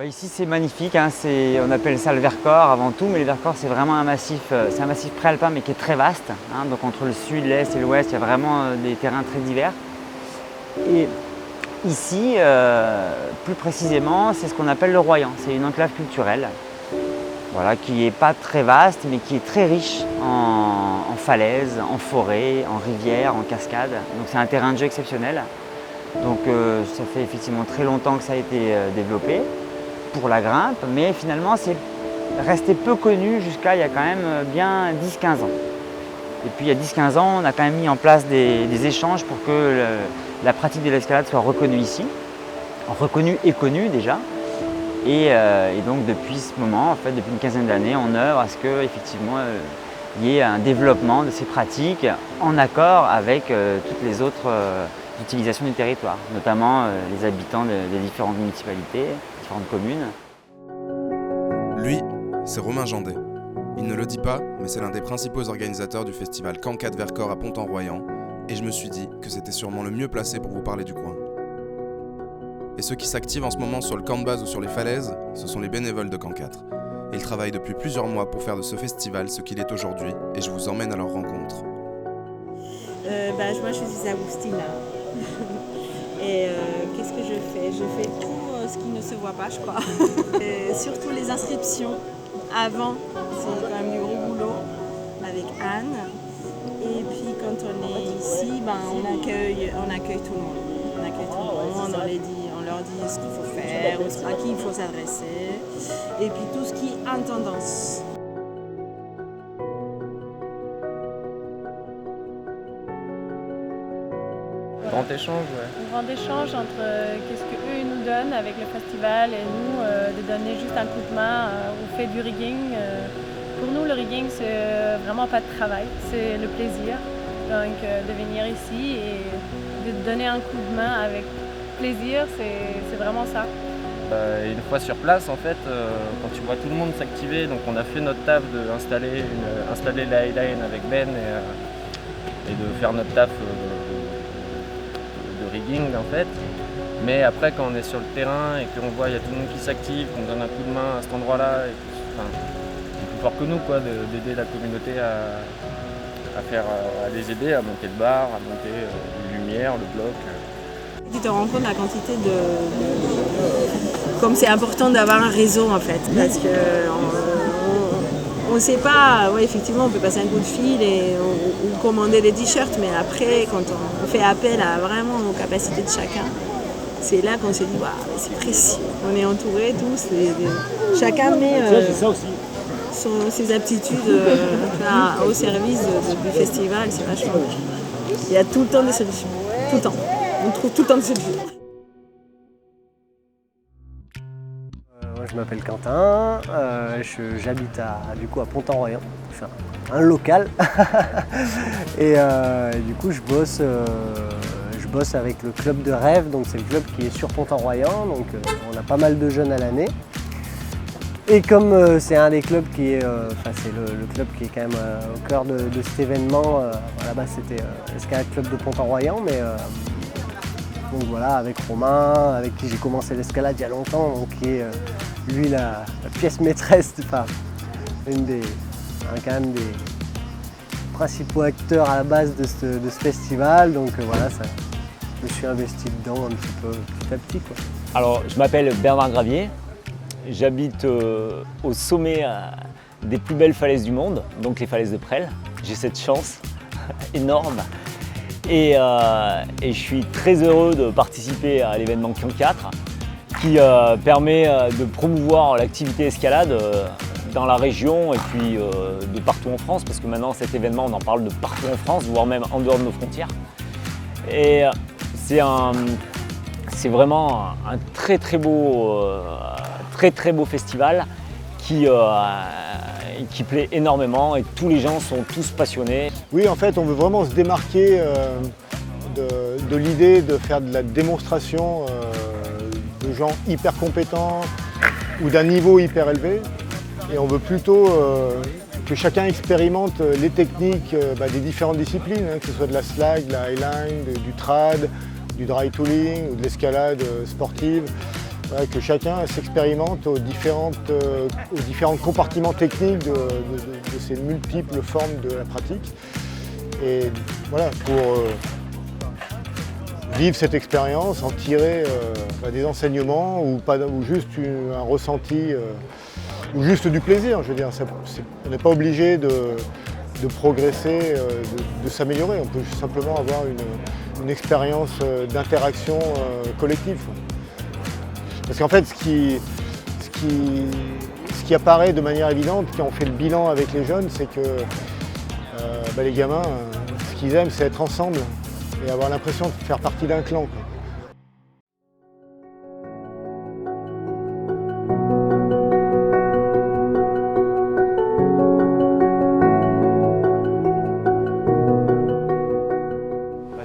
Ici c'est magnifique, hein, on appelle ça le Vercors avant tout, mais le Vercors c'est vraiment un massif préalpin mais qui est très vaste. Hein, donc entre le sud, l'est et l'ouest, il y a vraiment des terrains très divers. Et ici, plus précisément, c'est ce qu'on appelle le Royan. C'est une enclave culturelle, voilà, qui n'est pas très vaste, mais qui est très riche en falaises, en forêts, en rivières, en cascades. Donc c'est un terrain de jeu exceptionnel. Donc ça fait effectivement très longtemps que ça a été développé pour la grimpe, mais finalement c'est resté peu connu jusqu'à il y a quand même bien 10-15 ans. Et puis il y a 10-15 ans, on a quand même mis en place des échanges pour que la pratique de l'escalade soit reconnue ici, reconnue et connue déjà. Et donc depuis ce moment, en fait, depuis une quinzaine d'années, on œuvre à ce qu'effectivement il y ait un développement de ces pratiques en accord avec toutes les autres utilisations du territoire, notamment les habitants des différentes municipalités, différentes communes. Lui, c'est Romain Jandet. Il ne le dit pas, mais c'est l'un des principaux organisateurs du festival Cancat Vercors à Pont-en-Royan, et je me suis dit que c'était sûrement le mieux placé pour vous parler du coin. Et ceux qui s'activent en ce moment sur le camp de base ou sur les falaises, ce sont les bénévoles de Camp 4. Et ils travaillent depuis plusieurs mois pour faire de ce festival ce qu'il est aujourd'hui, et je vous emmène à leur rencontre. Moi je suis Agustina. Et qu'est-ce que je fais? Je fais tout ce qui ne se voit pas, je crois. Surtout les inscriptions. Avant, c'est quand même du gros boulot avec Anne. Et puis quand on est ici, on accueille tout le monde. On accueille tout le monde, on leur dit ce qu'il faut faire, à qui il faut s'adresser. Et puis tout ce qui est en tendance. Grand échange, ouais. Un grand échange entre qu'est-ce qu'eux nous donnent avec le festival et nous, de donner juste un coup de main au fait du rigging. Pour nous, le rigging, c'est vraiment pas de travail, c'est le plaisir. Donc de venir ici et de donner un coup de main avec plaisir, c'est vraiment ça. Une fois sur place, en fait, quand tu vois tout le monde s'activer, donc on a fait notre taf d'installer la highline avec Ben et de faire notre taf de rigging en fait. Mais après quand on est sur le terrain et qu'on voit il y a tout le monde qui s'active, qu'on donne un coup de main à cet endroit-là, c'est plus fort que nous quoi, d'aider la communauté à les aider à monter le bar, à monter les lumières, le bloc. Tu te rends compte de la quantité comme c'est important d'avoir un réseau en fait, parce que on ne sait pas, ouais, effectivement on peut passer un coup de fil ou commander des t-shirts, mais après quand on fait appel à vraiment aux capacités de chacun, c'est là qu'on se dit waouh, c'est précieux, on est entourés tous, chacun met ses aptitudes au service du festival, c'est vachement bien. Il y a tout le temps des solutions, tout le temps, on trouve tout le temps des solutions. Moi je m'appelle Quentin, j'habite à Pont-en-Royan, je suis un local et du coup je bosse avec le club de rêve, donc c'est le club qui est sur Pont-en-Royan, donc on a pas mal de jeunes à l'année. Et comme c'est un des clubs qui est, c'est le club qui est quand même au cœur de cet événement, à la base c'était l'Escalade Club de Pont-en-Royan, mais donc voilà, avec Romain, avec qui j'ai commencé l'escalade il y a longtemps, donc qui est lui la pièce maîtresse, quand même des principaux acteurs à la base de ce festival, donc voilà, je me suis investi dedans un petit peu petit à petit, quoi. Alors je m'appelle Bernard Gravier, j'habite au sommet des plus belles falaises du monde, donc les falaises de Presles. J'ai cette chance énorme. Et je suis très heureux de participer à l'événement Camp 4 qui permet de promouvoir l'activité escalade dans la région et puis de partout en France, parce que maintenant cet événement on en parle de partout en France, voire même en dehors de nos frontières. Et c'est vraiment un très très beau festival qui plaît énormément et tous les gens sont tous passionnés. Oui, en fait, on veut vraiment se démarquer de l'idée de faire de la démonstration de gens hyper compétents ou d'un niveau hyper élevé. Et on veut plutôt que chacun expérimente les techniques des différentes disciplines, que ce soit de la slack, de la highline, du trad, du dry tooling ou de l'escalade sportive. Voilà, que chacun s'expérimente aux différents compartiments techniques de ces multiples formes de la pratique. Et voilà, pour vivre cette expérience, en tirer des enseignements ou juste un ressenti ou juste du plaisir. Je veux dire, on n'est pas obligé de progresser, de s'améliorer. On peut simplement avoir une expérience d'interaction collective. Parce qu'en fait, ce qui apparaît de manière évidente quand on fait le bilan avec les jeunes, c'est que les gamins, ce qu'ils aiment, c'est être ensemble et avoir l'impression de faire partie d'un clan, quoi.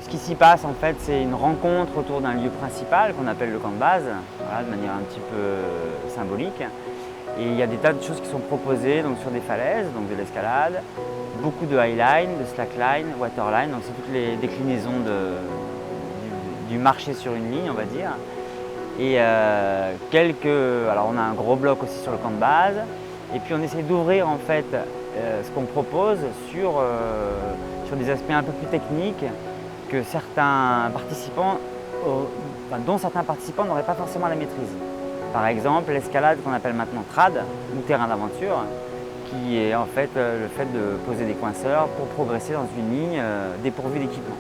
Ce qui s'y passe en fait, c'est une rencontre autour d'un lieu principal qu'on appelle le camp de base, voilà, de manière un petit peu symbolique. Et il y a des tas de choses qui sont proposées donc, sur des falaises, donc de l'escalade, beaucoup de highline, de slackline, waterline, donc c'est toutes les déclinaisons du marché sur une ligne, on va dire. Et alors on a un gros bloc aussi sur le camp de base, et puis on essaie d'ouvrir en fait ce qu'on propose sur des aspects un peu plus techniques que dont certains participants n'auraient pas forcément la maîtrise. Par exemple, l'escalade qu'on appelle maintenant trad, ou terrain d'aventure, qui est en fait le fait de poser des coinceurs pour progresser dans une ligne dépourvue d'équipement.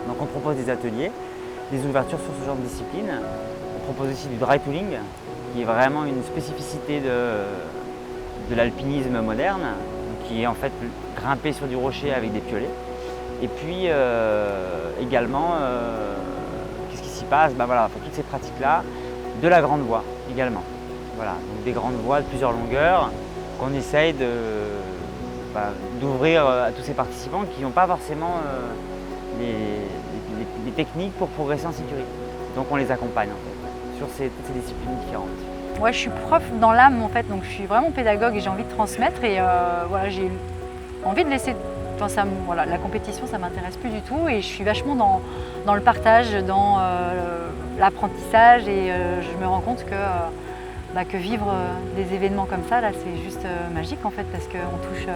Donc on propose des ateliers, des ouvertures sur ce genre de discipline. On propose aussi du dry tooling, qui est vraiment une spécificité de l'alpinisme moderne, qui est en fait grimper sur du rocher avec des piolets. Et puis également, qu'est-ce qui s'y passe? Voilà, toutes ces pratiques-là, de la grande voie également. Voilà, donc des grandes voies de plusieurs longueurs qu'on essaye d'ouvrir à tous ces participants qui n'ont pas forcément les techniques pour progresser en sécurité. Donc on les accompagne en fait, sur toutes ces disciplines différentes. Ouais, je suis prof dans l'âme en fait, donc je suis vraiment pédagogue et j'ai envie de transmettre et voilà, j'ai envie de laisser. La compétition, ça ne m'intéresse plus du tout et je suis vachement dans le partage, dans l'apprentissage et je me rends compte que vivre des événements comme ça, là, c'est juste magique en fait parce qu'on touche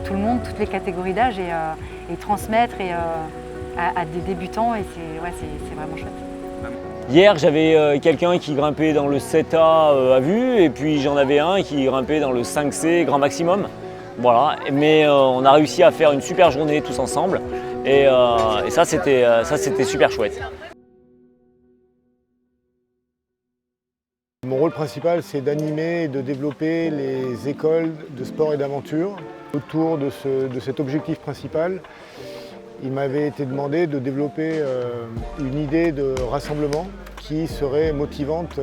tout le monde, toutes les catégories d'âge et transmettre à des débutants et c'est vraiment chouette. Hier, j'avais quelqu'un qui grimpait dans le 7A à vue et puis j'en avais un qui grimpait dans le 5C grand maximum. Voilà, mais on a réussi à faire une super journée tous ensemble et ça c'était super chouette. Mon rôle principal, c'est d'animer et de développer les écoles de sport et d'aventure. Autour de cet objectif principal, il m'avait été demandé de développer une idée de rassemblement qui serait motivante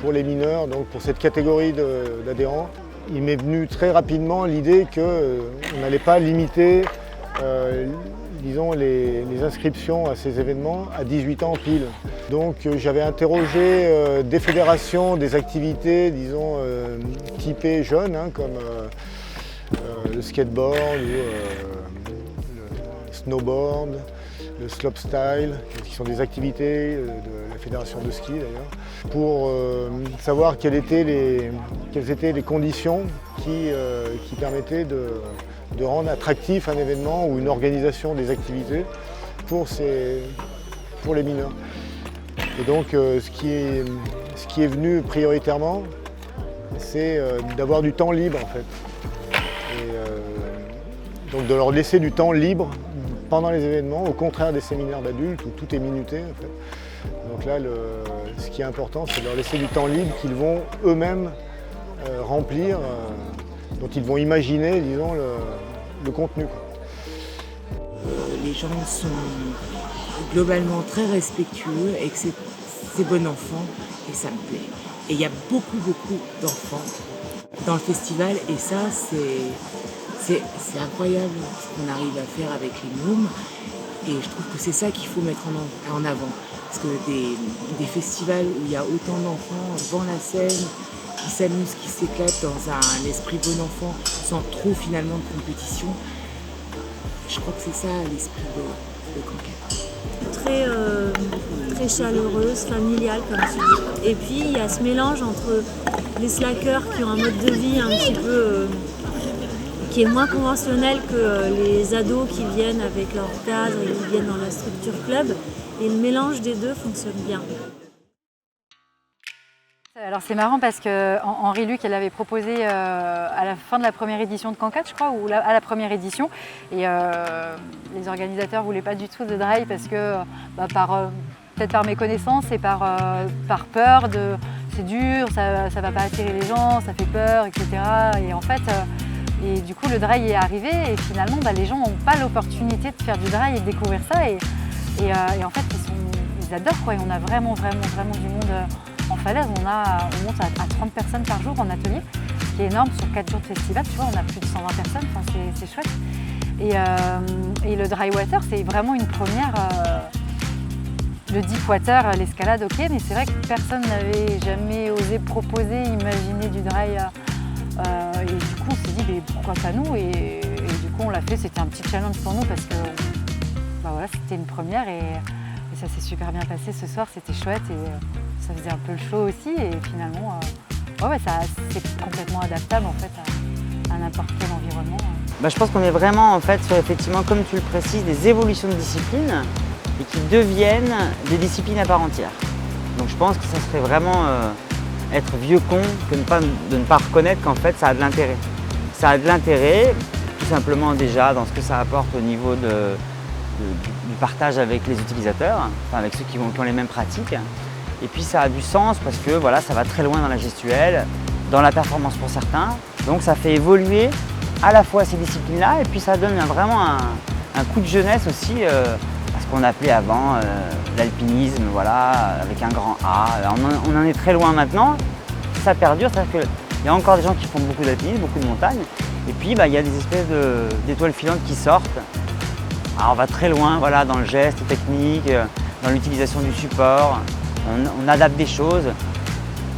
pour les mineurs, donc pour cette catégorie d'adhérents. Il m'est venu très rapidement l'idée qu'on n'allait pas limiter les inscriptions à ces événements à 18 ans pile. Donc j'avais interrogé des fédérations, des activités typées jeunes, comme le skateboard, le snowboard, le slopestyle, qui sont des activités de la fédération de ski d'ailleurs, pour savoir quelles étaient les conditions qui permettaient de rendre attractif un événement ou une organisation des activités pour les mineurs. Et donc ce qui est venu prioritairement, c'est d'avoir du temps libre en fait. Et donc de leur laisser du temps libre pendant les événements, au contraire des séminaires d'adultes où tout est minuté en fait. Donc là, ce qui est important, c'est de leur laisser du temps libre qu'ils vont eux-mêmes remplir, dont ils vont imaginer, le contenu. Les gens sont globalement très respectueux et que c'est bon enfant et ça me plaît. Et il y a beaucoup d'enfants dans le festival et ça, c'est incroyable ce qu'on arrive à faire avec les mômes et je trouve que c'est ça qu'il faut mettre en avant. Parce que des festivals où il y a autant d'enfants devant la scène, qui s'amusent, qui s'éclatent dans un esprit bon enfant sans trop finalement de compétition, je crois que c'est ça l'esprit de Cancat. Très très chaleureuse, familiale comme tu dis. Et puis il y a ce mélange entre les slackers qui ont un mode de vie un petit peu qui est moins conventionnel que les ados qui viennent avec leur cadre et qui viennent dans la structure club. Et le mélange des deux fonctionne bien. Alors c'est marrant parce que Henri Luc, elle avait proposé à la fin de la première édition de Cancat, je crois, ou à la première édition, et les organisateurs ne voulaient pas du tout de drive parce que peut-être par méconnaissance et par peur de c'est dur, ça va pas attirer les gens, ça fait peur, etc. Et en fait, et du coup le drive est arrivé et finalement les gens n'ont pas l'opportunité de faire du drive et de découvrir ça et en fait ils adorent quoi. Et on a vraiment du monde. En falaise, on monte à 30 personnes par jour en atelier, ce qui est énorme sur 4 jours de festival. Tu vois, on a plus de 120 personnes, enfin, c'est chouette. Et le dry water, c'est vraiment une première. Le deep water, l'escalade, ok, mais c'est vrai que personne n'avait jamais osé proposer, imaginer du dry. Et du coup, on s'est dit, mais pourquoi pas nous et du coup, on l'a fait. C'était un petit challenge pour nous parce que voilà, c'était une première et ça s'est super bien passé ce soir, c'était chouette et ça faisait un peu le show aussi et finalement c'est complètement adaptable en fait à n'importe quel environnement. Je pense qu'on est vraiment en fait sur effectivement, comme tu le précises, des évolutions de disciplines et qui deviennent des disciplines à part entière. Donc je pense que ça serait vraiment être vieux con que de ne pas reconnaître qu'en fait ça a de l'intérêt. Ça a de l'intérêt tout simplement déjà dans ce que ça apporte au niveau du partage avec les utilisateurs, enfin avec ceux qui ont les mêmes pratiques. Et puis ça a du sens parce que voilà, ça va très loin dans la gestuelle, dans la performance pour certains. Donc ça fait évoluer à la fois ces disciplines-là et puis ça donne vraiment un coup de jeunesse aussi à ce qu'on appelait avant l'alpinisme, voilà, avec un grand A. On en est très loin maintenant, ça perdure, c'est-à-dire qu'il y a encore des gens qui font beaucoup d'alpinisme, beaucoup de montagnes. Et puis il y a des espèces d'étoiles filantes qui sortent. Alors on va très loin voilà, dans le geste technique, dans l'utilisation du support, on adapte des choses.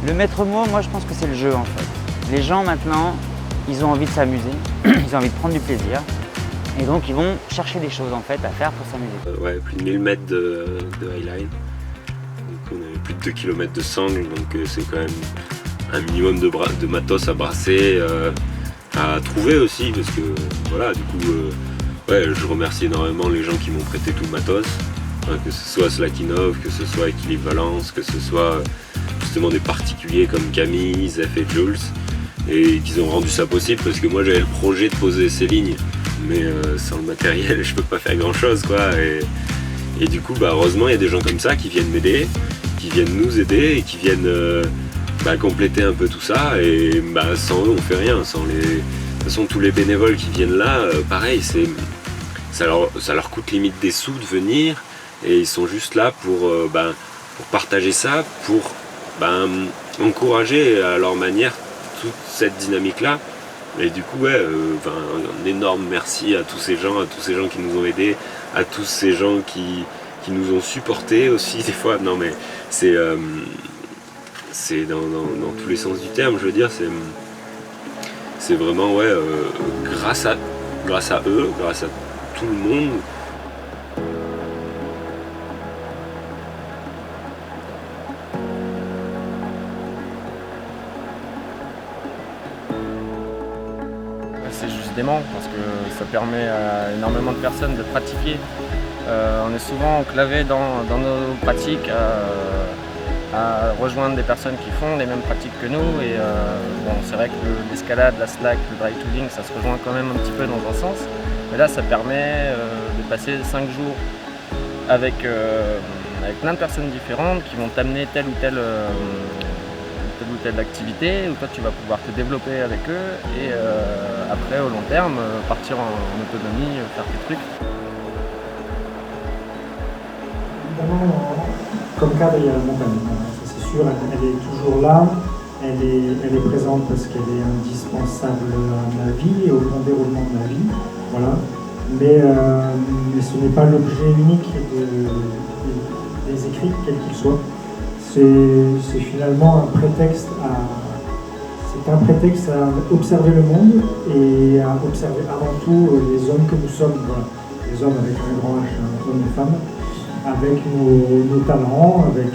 Le maître mot, moi je pense que c'est le jeu en fait. Les gens maintenant, ils ont envie de s'amuser, ils ont envie de prendre du plaisir et donc ils vont chercher des choses en fait à faire pour s'amuser. Ouais, plus de 1000 mètres de highline, donc on a plus de 2 km de sangle, donc c'est quand même un minimum de matos à brasser, à trouver aussi parce que voilà, du coup ouais, je remercie énormément les gens qui m'ont prêté tout le matos, que ce soit Slakinov, que ce soit Équilibre Valence, que ce soit justement des particuliers comme Camille, Zef et Jules, et qu'ils ont rendu ça possible parce que moi j'avais le projet de poser ces lignes, mais sans le matériel je peux pas faire grand chose quoi. Et du coup heureusement il y a des gens comme ça qui viennent m'aider, qui viennent nous aider et qui viennent compléter un peu tout ça et sans eux on fait rien, sans les... De toute façon tous les bénévoles qui viennent là, pareil, ça leur coûte limite des sous de venir et ils sont juste là pour partager ça, pour encourager à leur manière toute cette dynamique-là. Et du coup, un énorme merci à tous ces gens qui nous ont aidés, à tous ces gens qui nous ont supportés aussi des fois. Non mais c'est dans tous les sens du terme, je veux dire, c'est vraiment grâce à eux, grâce à tout le monde. C'est juste dément parce que ça permet à énormément de personnes de pratiquer. On est souvent enclavés dans nos pratiques à rejoindre des personnes qui font les mêmes pratiques que nous et c'est vrai que l'escalade, la slack, le dry tooling ça se rejoint quand même un petit peu dans un sens, mais là ça permet de passer 5 jours avec plein de personnes différentes qui vont t'amener telle ou telle activité où toi tu vas pouvoir te développer avec eux et après au long terme partir en autonomie, faire tes trucs. Évidemment, comme cadre, il y a la montagne, ça c'est sûr, elle est toujours là, elle est présente parce qu'elle est indispensable à ma vie et au bon déroulement de ma vie, voilà. Mais ce n'est pas l'objet unique des écrits, quels qu'ils soient. C'est finalement un prétexte à observer le monde et à observer avant tout les hommes que nous sommes, voilà. Les hommes avec un grand H, hommes et femmes. avec nos talents, avec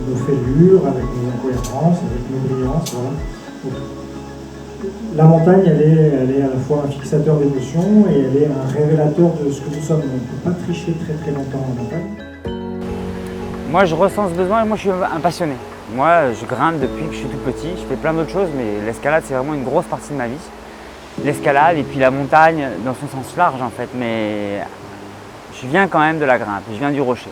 nos fêlures, avec nos incohérences, avec nos brillances. Voilà. Donc, la montagne, elle est à la fois un fixateur d'émotions et elle est un révélateur de ce que nous sommes. On ne peut pas tricher très très longtemps en montagne. Moi, je ressens ce besoin et moi, je suis un passionné. Moi, je grimpe depuis que je suis tout petit. Je fais plein d'autres choses, mais l'escalade, c'est vraiment une grosse partie de ma vie. L'escalade et puis la montagne dans son sens large, en fait. Mais je viens quand même de la grimpe, je viens du rocher.